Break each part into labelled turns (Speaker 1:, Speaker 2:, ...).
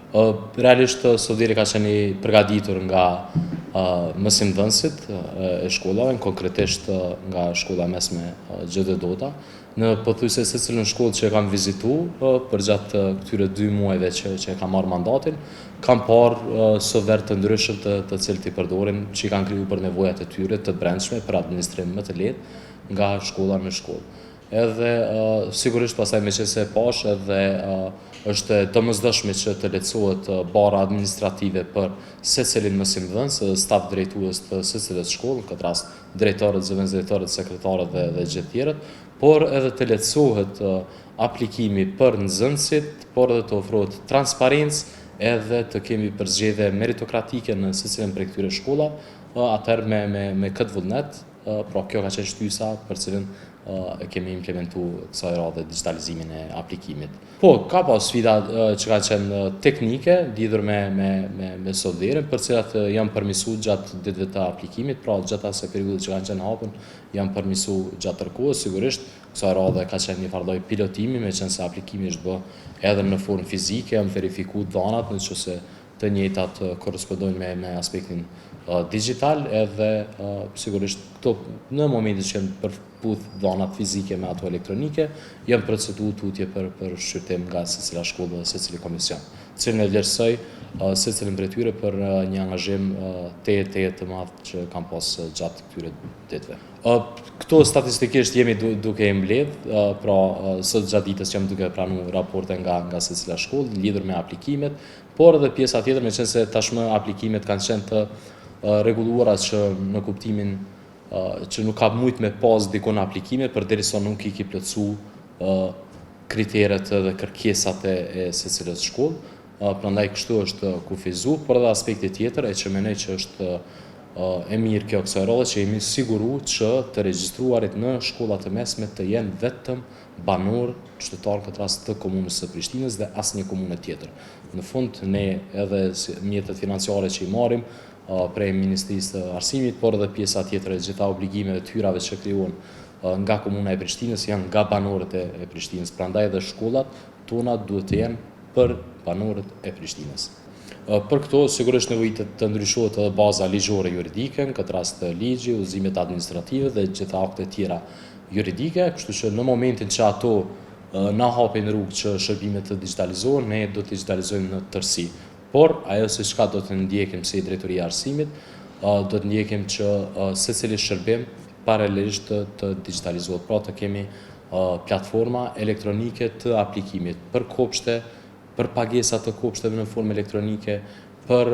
Speaker 1: Realisht sot deri ka qenë i përgatitur nga mësimdhënësit e shkollave, konkretisht nga shkolla mesme GD Dota. Në pothuajse secilën shkollë që e kam vizituar përgjatë këtyre 2 muajve që e kam marrë mandatin, kam parë software të ndryshëm të cilët i përdorin, që i kanë krijuar për nevojat e tyre të brendshme për administrim më të lehtë nga shkolla në shkollë. Edhe sigurisht pastaj me që se pash edhe është e domosdoshme që të lehtësohet bara administrative për secilin mësimdhënës, staf drejtues të secilës shkollë, në këtë rast drejtorët, zëvendësdrejtorët, sekretarët dhe gjithë tjerët, por edhe të lehtësohet aplikimi për nxënësit, por edhe të ofrohet transparencë edhe të kemi përzgjedhje meritokratike në secilin prej këtyre shkollave, atëherë me këtë vullnet, pra kjo ka qenë shtysa për cilën e kemi implementu kësaj radhe digitalizimin e aplikimit. Po, ka pas sfida që ka qenë teknike, lidhur me software-in, për cilat janë përmisu gjatë ditëve të aplikimit, pra gjatë asaj periudhe që kanë qenë hapur, janë përmisu gjatë tërkohës, sigurisht, kësaj radhe ka qenë një farë lloj pilotimi, meqense se aplikimi është bë edhe në formë fizike, janë verifikuar dhanat nëse të njëjtat korrespondojnë me aspektin digital, edhe sigurisht këto në momentin që janë përputh dhanat fizike me ato elektronike, janë proceduar tutje për shqyrtim nga secila shkollë dhe secili komision, cilën e vlerësoj secilin prej tyre për një angazhim të madh që kam pas gjatë këtyre ditëve. Këto statistikisht jemi duke e mbledh, pra sot gjatë ditës jam duke pranuar raporte nga secila shkollë lidhur me aplikimet, por edhe pjesa tjetër, meqense tashmë aplikimet kanë qenë të rregulluara që në kuptimin që nuk ka mujt me pas dikon aplikime përderisa nuk i ki plotësu kriteret dhe kërkesat e secilës shkollë. Prandaj kështu është kufizuar, por edhe aspekti tjetër që mendoj që është e mirë kjo kësaj radhe që jemi siguruar që të regjistruarit në shkollat e mesme të jenë vetëm banor qytetar këtë rast të komunës së Prishtinës dhe asnjë komune tjetër. Në fund ne edhe mjetet financiare që i marrim prej Ministrisë të Arsimit, por edhe pjesa tjetër e gjitha obligimeve të hyrave që krijohen nga komuna e Prishtinës janë nga banorët e Prishtinës. Prandaj edhe shkollat tona duhet të jenë për banorët e Prishtinës. Për këto sigurisht nevojitet të ndryshohet edhe baza ligjore juridike, në këtë rast ligji, udhëzimet administrative dhe gjitha aktet tjera juridike, kështu që në momentin që ato na hapin rrugë që shërbimet të digitalizohen, ne do të digitalizojmë në tërësi. Por ajo se çka do të ndjekim si drejtoria e arsimit, do të ndjekim që secili shërbim paralelisht të digitalizohet, pra të kemi platforma elektronike të aplikimit për kopshte, për pagesat të kopshteve në formë elektronike, për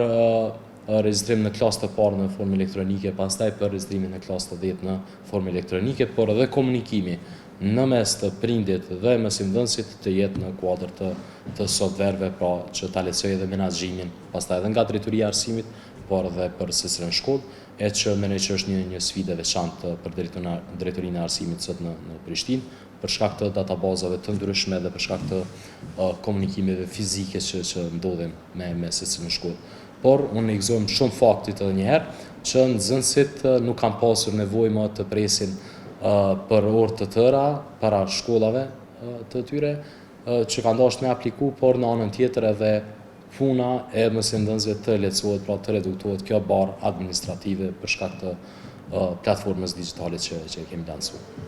Speaker 1: regjistrim në klasë të parë në formë elektronike, pastaj për regjistrimin në klasë të 10 në formë elektronike, por edhe komunikimi në mes të prindit dhe mësimdhënësit të jetë në kuadër të softvereve, pra që ta lehtësojë edhe menaxhimin, pastaj edhe nga drejtoria e arsimit, por edhe për secilën shkollë, e që mendoj që është një sfidë e veçantë për drejtorinë e arsimit sot në Prishtinë, për shkak të databazave të ndryshme dhe për shkak të komunikimeve fizike që ndodhin me secilën shkollë. Por unë i gëzojmë shumë faktit edhe një herë që nxënësit nuk kanë pasur nevojë më të presin për orë të tëra para shkollave të tyre që kanë dashur me apliku, por në anën tjetër edhe puna e mësimdhënësve të lehtësohet, pra të reduktohet kjo barë administrative për shkak të platformës digjitale që kemi lancuar.